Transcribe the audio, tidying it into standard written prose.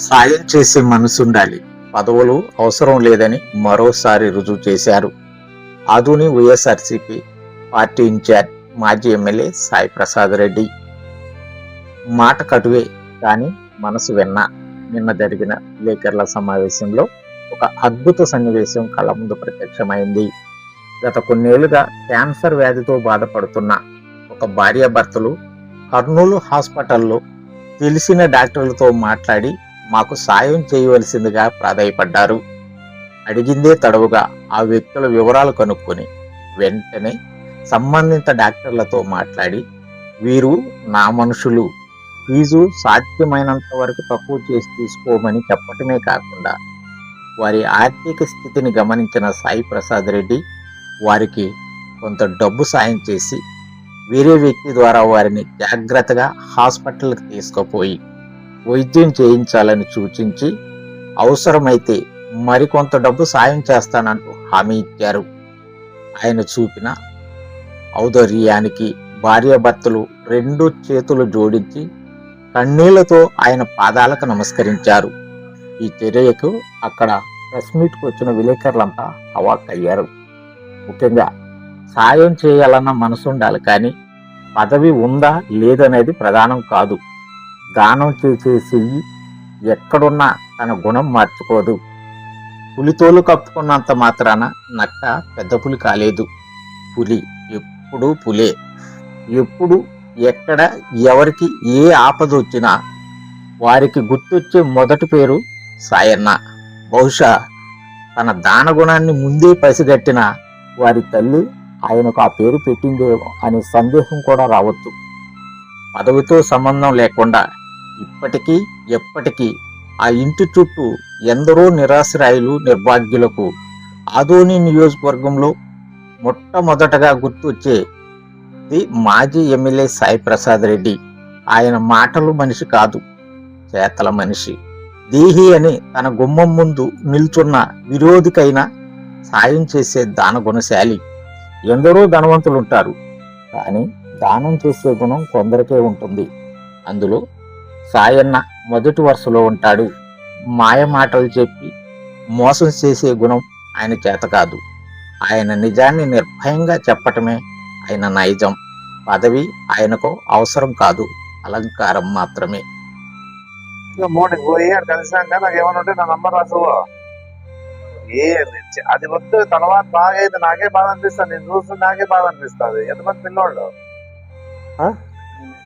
సాయం చేసే మనసుండాలి. పదవులు అవసరం లేదని మరోసారి రుజువు చేశారు. ఆదోని వైఎస్ఆర్సీపీ పార్టీ ఇన్ఛార్జ్ మాజీ ఎమ్మెల్యే సాయి ప్రసాద్ రెడ్డి. మాట కటువే కానీ మనసు వెన్న. నిన్న జరిగిన విలేకరుల సమావేశంలో ఒక అద్భుత సన్నివేశం కళ్ళ ముందు ప్రత్యక్షమైంది. గత కొన్నేళ్లుగా క్యాన్సర్ వ్యాధితో బాధపడుతున్న ఒక భార్యాభర్తలు కర్నూలు హాస్పిటల్లో తెలిసిన డాక్టర్లతో మాట్లాడి మాకు సాయం చేయవలసిందిగా ప్రాధాయపడ్డారు. అడిగిందే తడవుగా ఆ వ్యక్తుల వివరాలు కనుక్కొని వెంటనే సంబంధిత డాక్టర్లతో మాట్లాడి వీరు నా మనుషులు, ఫీజు సాధ్యమైనంత వరకు తక్కువ చేసి తీసుకోమని చెప్పటమే కాకుండా వారి ఆర్థిక స్థితిని గమనించిన సాయి ప్రసాద్ రెడ్డి వారికి కొంత డబ్బు సాయం చేసి వేరే వ్యక్తి ద్వారా వారిని జాగ్రత్తగా హాస్పిటల్కి తీసుకుపోయి వైద్యం చేయించాలని సూచించి అవసరమైతే మరికొంత డబ్బు సాయం చేస్తానంటూ హామీ ఇచ్చారు. ఆయన చూపిన ఔదార్యానికి భార్యాభర్తలు రెండు చేతులు జోడించి కన్నీళ్లతో ఆయన పాదాలకు నమస్కరించారు. ఈ చర్యకు అక్కడ ప్రెస్ మీట్కి వచ్చిన విలేకరులంతా అవాక్కయ్యారు. ముఖ్యంగా సాయం చేయాలన్న మనసుండాలి, కానీ పదవి ఉందా లేదనేది ప్రధానం కాదు. దానం చేసే చెయ్యి ఎక్కడున్నా తన గుణం మార్చుకోదు. పులితోలు కప్పుకున్నంత మాత్రాన నక్క పెద్ద పులి కాలేదు. పులి ఎప్పుడూ పులే. ఎప్పుడు ఎక్కడ ఎవరికి ఏ ఆపద వచ్చినా వారికి గుర్తొచ్చే మొదటి పేరు సాయన్న. బహుశా తన దాన గుణాన్ని ముందే పసిగట్టిన వారి తల్లి ఆయనకు ఆ పేరు పెట్టిందేమో అనే సందేహం కూడా రావచ్చు. పదవితో సంబంధం లేకుండా ఇప్పటికీ ఎప్పటికీ ఆ ఇంటి చుట్టూ ఎందరో నిరాశ్రాయులు, నిర్భాగ్యులకు ఆదోని నియోజకవర్గంలో మొట్టమొదటగా గుర్తొచ్చేది మాజీ ఎమ్మెల్యే సాయి ప్రసాద్ రెడ్డి. ఆయన మాటలు మనిషి కాదు, చేతల మనిషి. దేహి అని తన గుమ్మం ముందు నిల్చున్న విరోధికైనా సాయం చేసే దాన గుణశాలి. ఎందరో ధనవంతులుంటారు, కానీ దానం చేసే గుణం కొందరికే ఉంటుంది. అందులో సాయన్న మొదటి వరుసలో ఉంటాడు. మాయ మాటలు చెప్పి మోసం చేసే గుణం ఆయన చేత కాదు. ఆయన నిజాన్ని నిర్భయంగా చెప్పటమే ఆయన నైజం. పదవి ఆయనకు అవసరం కాదు, అలంకారం మాత్రమే. మార్నింగ్ పోయి అక్కడ కలిసాక నాకు ఏమన్నా ఉంటే నా నంబర్ రాసుకో. అది వద్దు, తర్వాత బాగా అయితే నాకే బాధ అనిపిస్తుంది. నేను చూస్తే నాకే బాధ అనిపిస్తుంది. ఎంతమంది పిల్లోళ్ళు